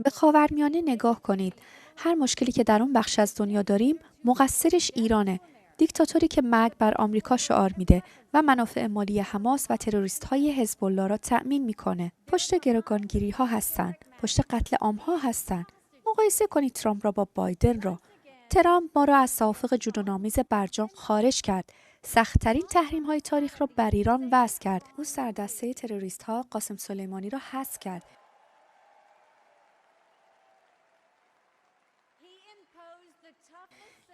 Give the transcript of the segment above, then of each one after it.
به خاورمیانه نگاه کنید. هر مشکلی که در اون بخش از دنیا داریم، مقصرش ایرانه. دیکتاتوری که مرگ بر آمریکا شعار میده و منافع مالی حماس و تروریست‌های حزب الله را تأمین میکنه. پشت گروگانگیری‌ها هستن، پشت قتل عام‌ها هستن. مقایسه کنید ترامپ را با بایدن را. ترامپ ما را از توافق جنون‌آمیز برجام خارج کرد. سخت‌ترین تحریم‌های تاریخ را بر ایران وضع کرد. او سردسته تروریست‌ها قاسم سلیمانی را حذف کرد.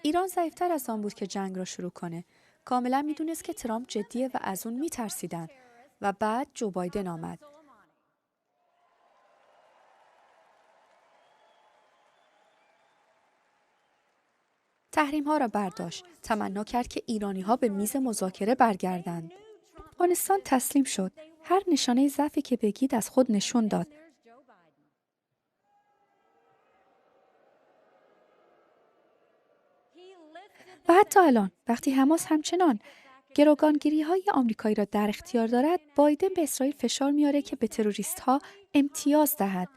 ایران ضعیف‌تر از آن بود که جنگ را شروع کنه. کاملا میدونست که ترامپ جدیه و از اون میترسیدن و بعد جو بایدن آمد. تحریم‌ها را برداشت. تمنا کرد که ایرانی‌ها به میز مذاکره برگردند. افغانستان تسلیم شد. هر نشانه ضعفی که بگید از خود نشون داد. و حتی الان وقتی حماس همچنان گروگانگیری‌های آمریکایی را در اختیار دارد، بایدن به اسرائیل فشار میاره که به تروریست‌ها امتیاز دهد.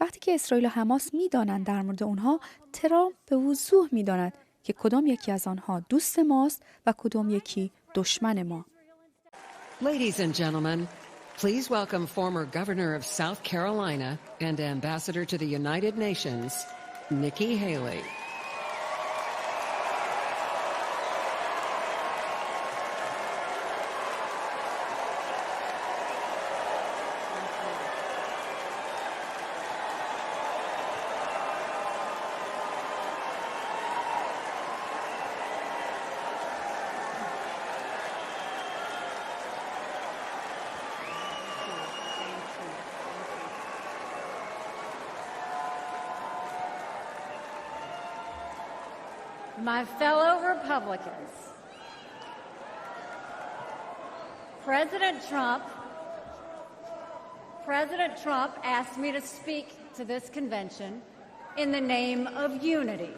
وقتی که اسرائیل و حماس میدانند در مورد اونها، ترامپ به وضوح میداند که کدام یکی از آنها دوست ماست و کدام یکی دشمن ما. Ladies and gentlemen, please welcome former Governor of South Carolina and Ambassador to the United Nations, Nikki Haley. My fellow Republicans, President Trump asked me to speak to this convention in the name of unity.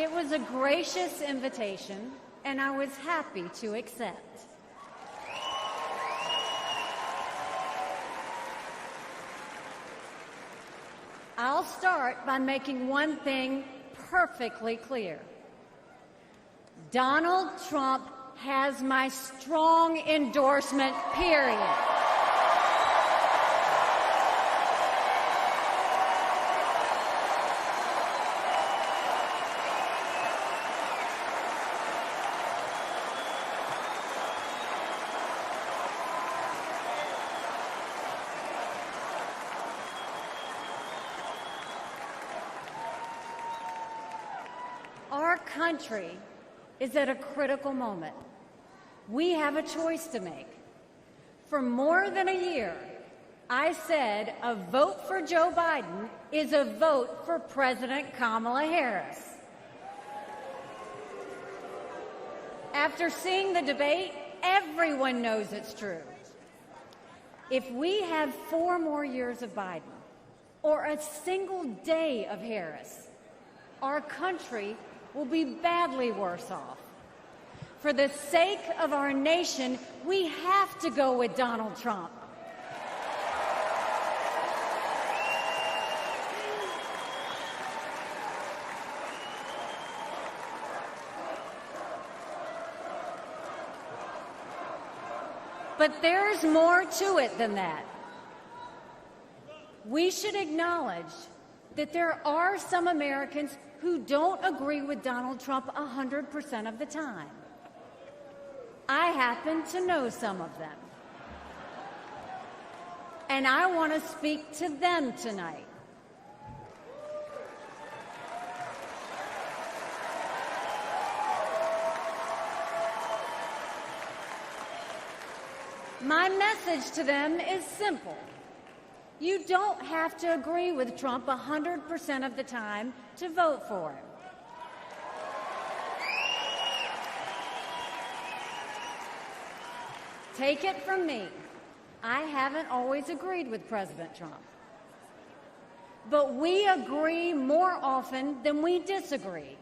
It was a gracious invitation, and I was happy to accept. I'll start by making one thing perfectly clear. Donald Trump has my strong endorsement, period. Our country is at a critical moment. We have a choice to make. For more than a year, I said a vote for Joe Biden is a vote for President Kamala Harris. After seeing the debate, everyone knows it's true. If we have 4 more years of Biden or a single day of Harris, our country will be badly worse off. For the sake of our nation, we have to go with Donald Trump. But there's more to it than that. We should acknowledge that there are some Americans who don't agree with Donald Trump 100% of the time. I happen to know some of them. And I want to speak to them tonight. My message to them is simple. You don't have to agree with Trump 100% of the time to vote for him. Take it from me, I haven't always agreed with President Trump. but we agree more often than we disagree.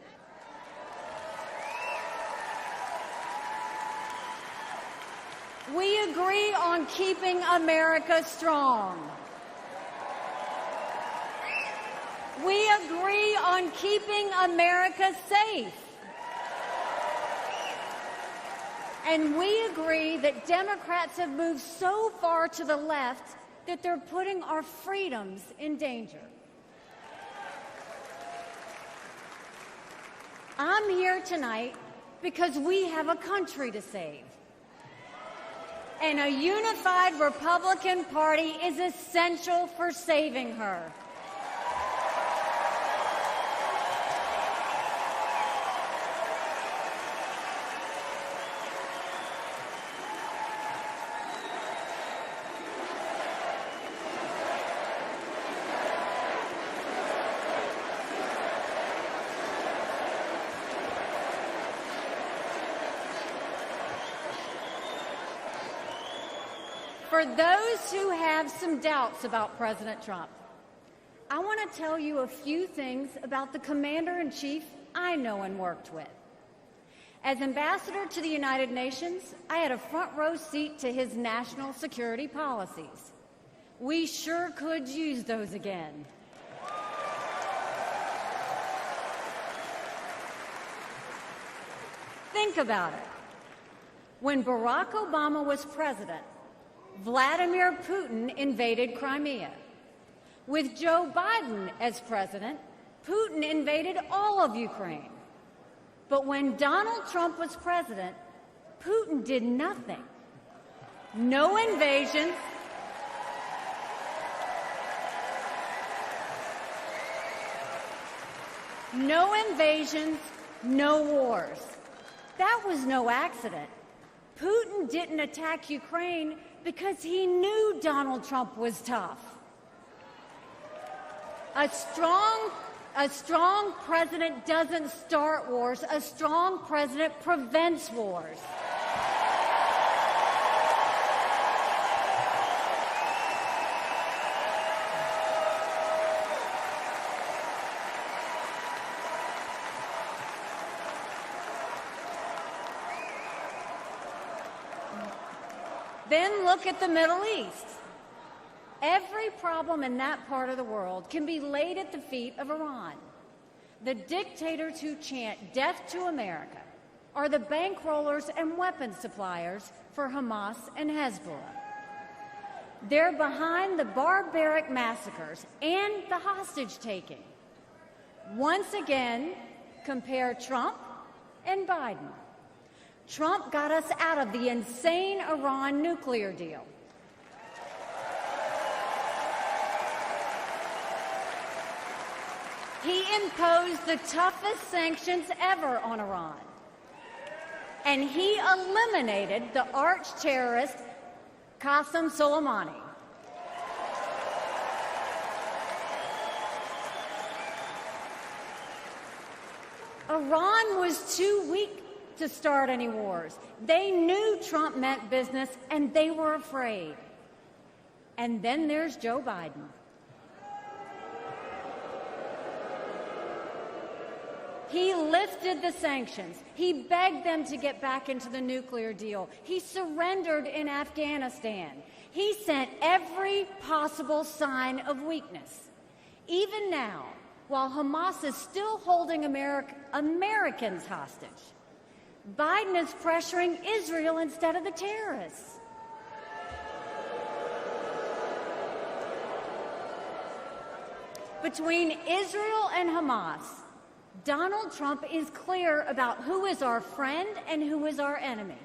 We agree on keeping America strong. We agree on keeping America safe. And we agree that Democrats have moved so far to the left that they're putting our freedoms in danger. I'm here tonight because we have a country to save. And a unified Republican Party is essential for saving her. For those who have some doubts about President Trump, I want to tell you a few things about the Commander-in-Chief I know and worked with. As Ambassador to the United Nations, I had a front row seat to his national security policies. We sure could use those again. Think about it. When Barack Obama was president, Vladimir Putin invaded Crimea. With Joe Biden as president, Putin invaded all of Ukraine. But when Donald Trump was president, Putin did nothing. No invasions. No invasions, no wars. That was no accident. Putin didn't attack Ukraine because he knew Donald Trump was tough. A strong president doesn't start wars. A strong president prevents wars. Then look at the Middle East. Every problem in that part of the world can be laid at the feet of Iran. The dictators who chant death to America are the bankrollers and weapons suppliers for Hamas and Hezbollah. They're behind the barbaric massacres and the hostage-taking. Once again, compare Trump and Biden. Trump got us out of the insane Iran nuclear deal. He imposed the toughest sanctions ever on Iran. And he eliminated the arch-terrorist Qasem Soleimani. Iran was too weak to start any wars. They knew Trump meant business, and they were afraid. And then there's Joe Biden. He lifted the sanctions. He begged them to get back into the nuclear deal. He surrendered in Afghanistan. He sent every possible sign of weakness. Even now, while Hamas is still holding Americans hostage, Biden is pressuring Israel instead of the terrorists. Between Israel and Hamas, Donald Trump is clear about who is our friend and who is our enemy.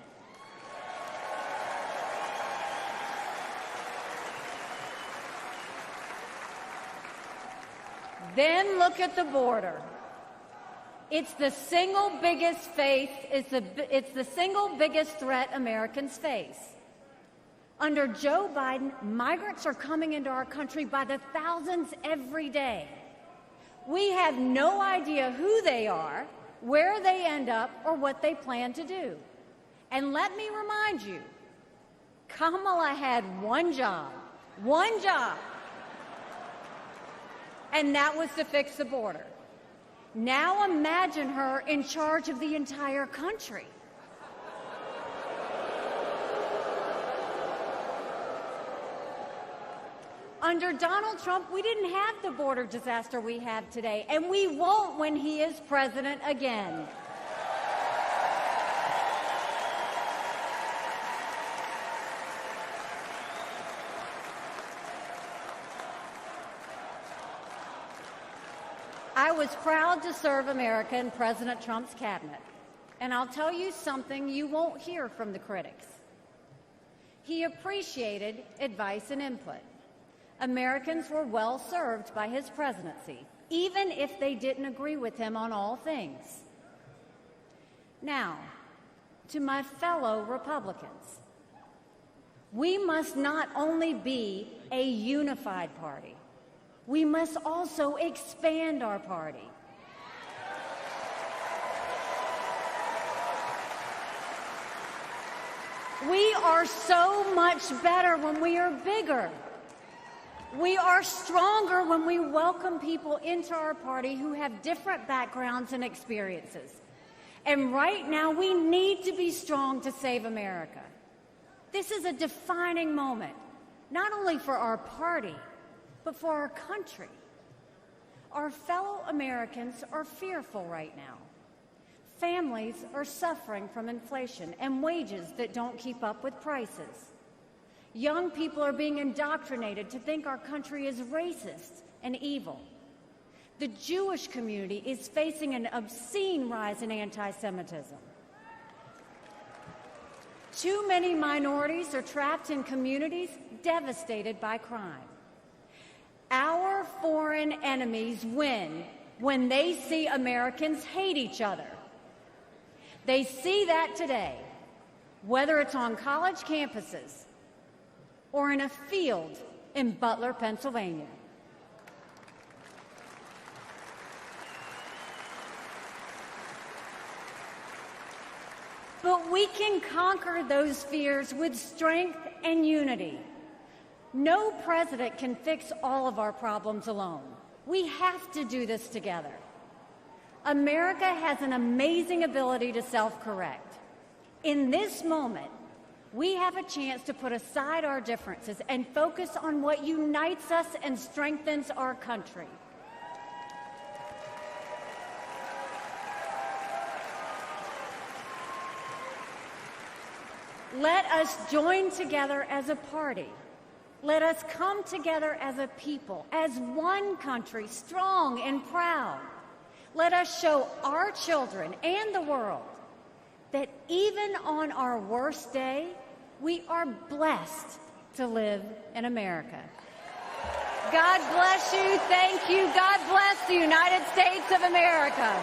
Then look at the border. It's the single biggest threat Americans face. Under Joe Biden, migrants are coming into our country by the thousands every day. We have no idea who they are, where they end up, or what they plan to do. And let me remind you, Kamala had one job. and that was to fix the border. Now imagine her in charge of the entire country. Under Donald Trump, we didn't have the border disaster we have today, and we won't when he is president again. I was proud to serve America in President Trump's cabinet, and I'll tell you something you won't hear from the critics. He appreciated advice and input. Americans were well served by his presidency, even if they didn't agree with him on all things. Now, to my fellow Republicans, we must not only be a unified party, we must also expand our party. We are so much better when we are bigger. We are stronger when we welcome people into our party who have different backgrounds and experiences. And right now, we need to be strong to save America. This is a defining moment, not only for our party, but for our country. Our fellow Americans are fearful right now. Families are suffering from inflation and wages that don't keep up with prices. Young people are being indoctrinated to think our country is racist and evil. The Jewish community is facing an obscene rise in anti-Semitism. Too many minorities are trapped in communities devastated by crime. Our foreign enemies win when they see Americans hate each other. They see that today, whether it's on college campuses or in a field in Butler, Pennsylvania. But we can conquer those fears with strength and unity. No president can fix all of our problems alone. We have to do this together. America has an amazing ability to self-correct. In this moment, we have a chance to put aside our differences and focus on what unites us and strengthens our country. Let us join together as a party. Let us come together as a people, as one country, strong and proud. Let us show our children and the world that even on our worst day, we are blessed to live in America. God bless you. Thank you. God bless the United States of America.